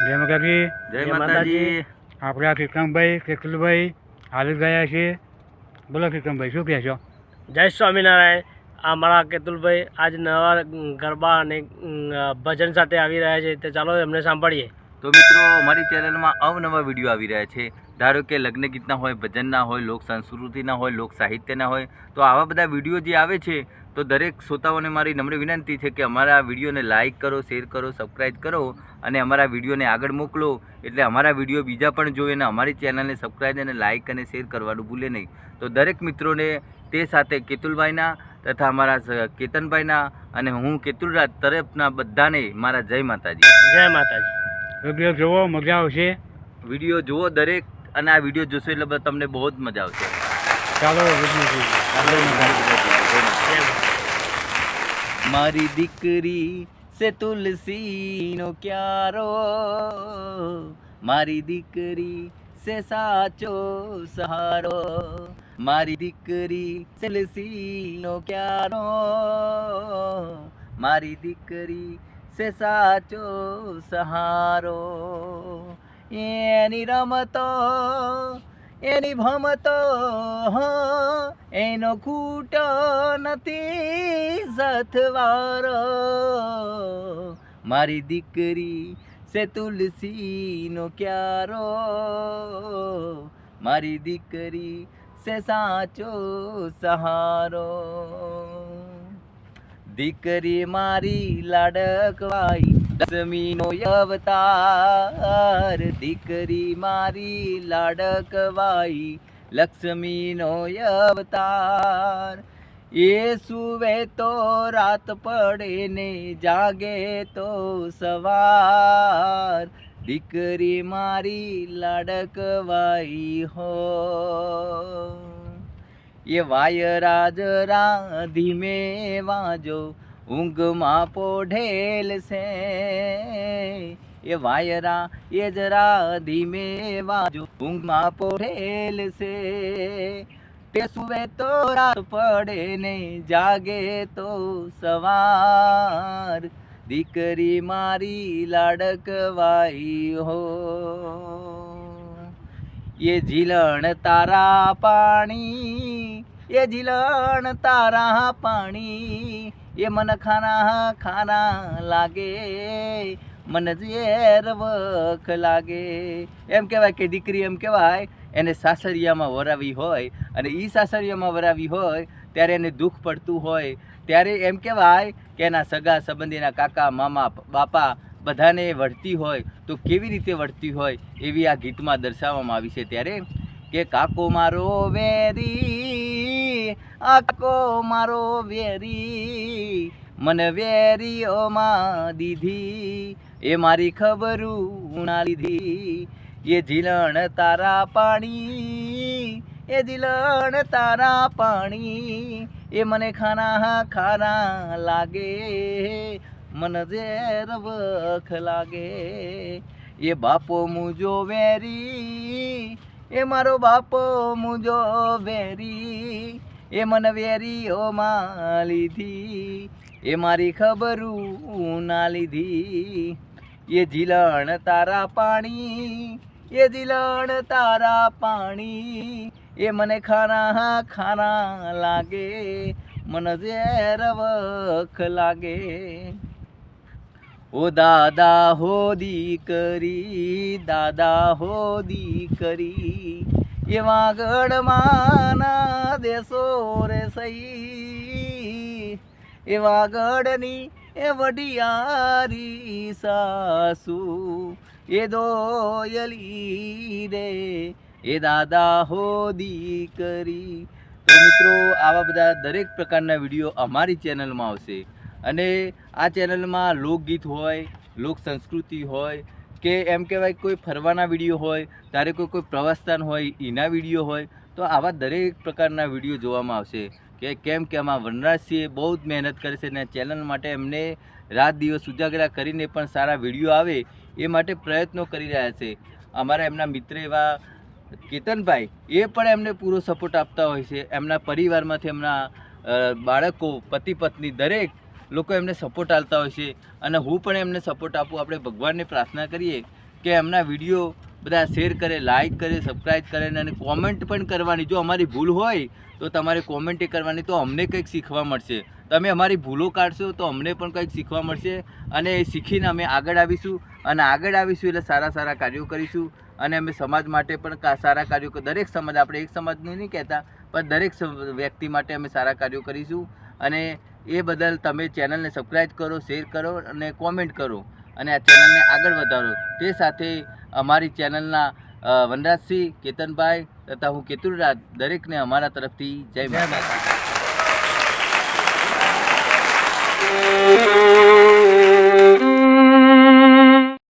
જય માતાજી. જય માતાજી. આપણે આ કિકમભાઈ કેકલભાઈ આવી ગયા છીએ. બોલો કિકમભાઈ, શું કહેશો? જય સ્વામિનારાયણ. આ મારા કેતુલભાઈ આજ નવા ગરબા અને ભજન સાથે આવી રહ્યા છે, તે ચાલો એમને સાંભળીએ. તો મિત્રો, અમારી ચેનલમાં અવનવા વિડીયો આવી રહ્યા છે. ધારો કે લગ્ન ગીતના હોય, ભજનના હોય, લોક સંસ્કૃતિના હોય, લોક સાહિત્યના હોય, તો આવા બધા વિડીયો જે આવે છે, તો દરેક શ્રોતાઓને મારી નમ્ર વિનંતી છે કે અમારા વિડીયોને લાઇક કરો, શેર કરો, સબસ્ક્રાઈબ કરો અને અમારા વિડીયોને આગળ મોકલો, એટલે અમારા વિડીયો બીજા પણ જોઈએ અને અમારી ચેનલને સબસ્ક્રાઈબ અને લાઇક અને શેર કરવાનું ભૂલે નહીં. તો દરેક મિત્રોને તે સાથે કેતુલભાઈના તથા અમારા કેતનભાઈના અને હું કેતુલરાજ તરફના બધાને મારા જય માતાજી. જય માતાજી. વિડીયો જોવો, મજા આવશે. વિડીયો જુઓ દરેક, અને આ વિડીયો જોશો એટલે તમને બહુ જ મજા આવશે. ચાલો વિડીયો જોઈએ. મારી દીકરી સે તુલસીનો ક્યારો, મારી દીકરી સે સાચો સહારો, મારી દીકરી સે તુલસીનો ક્યારો, મારી દીકરી સે સાચો સહારો. એની રમતો એની ભમતો એનો ખૂટો નથી સથવારો, મારી દીકરી સે તુલસીનો ક્યારો, મારી દીકરી સે સાચો સહારો. દીકરી મારી લાડકવાઈ લક્ષ્મીનો અવતાર, દીકરી મારી લાડકવાઈ લક્ષ્મીનો અવતાર. એ સુવે તો રાત પડે ને જાગે તો સવાર, દીકરી મારી લાડકવાઈ હો. એ વાયરાજ રા ધીમે વાજો ઊંઘમાં પોઢેલ છે, એ વાયરા એ જરા ધીમે વાજો ઊંઘમાં પોઢેલ છે. તે સુવે તો રાત પડે ને જાગે તો સવાર, દીકરી મારી લાડકવાઈ હો. એ ઝીલણ તારા પાણી, એ ઝીલણ તારા પાણી, એ મન ખાના ખાના લાગે, મન ઝેર વખ લાગે. એમ કહેવાય કે દીકરી એમ કહેવાય એને સાસરિયામાં વરાવી હોય, અને એ સાસરિયામાં વરાવી હોય ત્યારે એને દુઃખ પડતું હોય, ત્યારે એમ કહેવાય કે એના સગા સંબંધીના કાકા મામા બાપા બધાને વળતી હોય તો કેવી રીતે વળતી હોય એવી આ ગીતમાં દર્શાવવામાં આવી છે. ત્યારે કે કાકો મારો વેરી, આ કાકો મારો વેરી, મને વેરીઓમાં દીધી, એ મારી ખબરું ના લીધી. એ ઝીલણ તારા પાણી, એ ઝીલણ તારા પાણી, એ મને ખાના ખાના લાગે, મન ઝેર વખ લાગે. એ બાપો મુજો વેરી, એ મારો બાપો મુજો વેરી, એ મન વેરીઓમાં લીધી, એ મારી ખબરું ના લીધી. એ ઝીલણ તારા પાણી, એ ઝીલણ તારા પાણી, એ મને ખાના ખાના લાગે, મન ઝેર વખ લાગે. ઓ દાદા હો દીકરી, દાદા હો દીકરી, એ વાગડમાં દેશો રે સહી, એ વાગડની એ વડિયારી સાસુ, એ દોયલી રે, એ દાદા હો દીકરી. તો મિત્રો, આવા બધા દરેક પ્રકારના વિડીયો અમારી ચેનલમાં આવશે. અને આ ચેનલમાં લોકગીત હોય, લોક સંસ્કૃતિ હોય, કે એમ કહેવાય કોઈ ફરવાના વિડીયો હોય, ત્યારે કોઈ પ્રવાસસ્થાન હોય એના વિડીયો હોય, તો આવા દરેક પ્રકારના વિડીયો જોવામાં આવશે. કે કેમ કે આમાં વનરાજસિંહ બહુ જ મહેનત કરે છે અને ચેનલ માટે એમને રાત દિવસ ઉજાગરા કરીને પણ સારા વિડીયો આવે એ માટે પ્રયત્નો કરી રહ્યા છે. અમારા એમના મિત્ર એવા કેતનભાઈ એ પણ એમને પૂરો સપોર્ટ આપતા હોય છે. એમના પરિવારમાંથી એમના બાળકો, પતિ પત્ની દરેક લોકો એમને સપોર્ટ આપતા હોય છે અને હું પણ એમને સપોર્ટ આપું. આપણે ભગવાનને પ્રાર્થના કરીએ કે એમના વિડીયો બધા શેર કરે, લાઈક કરે, સબસ્ક્રાઈબ કરે અને કોમેન્ટ પણ કરવાની. જો અમારી ભૂલ હોય તો તમારે કોમેન્ટ કરવાની, તો અમને કંઈક શીખવા મળશે. તમે અમારી ભૂલો કાઢશો તો અમને પણ કંઈક શીખવા મળશે અને એ શીખીને અમે આગળ આવીશું અને આગળ આવીશું એટલે સારા સારા કાર્યો કરીશું અને અમે સમાજ માટે પણ સારા કાર્યો, દરેક સમાજ, આપણે એક સમાજને નહીં કહેતા પણ દરેક વ્યક્તિ માટે અમે સારા કાર્યો કરીશું. અને એ બદલ તમે ચેનલને સબસ્ક્રાઈબ કરો, શેર કરો અને કોમેન્ટ કરો અને આ ચેનલને આગળ વધારો. તે સાથે અમારી ચેનલના વનરાજસિંહ, કેતનભાઈ તથા હું કેતુલરાજ, દરેકને અમારા તરફથી જય માતા.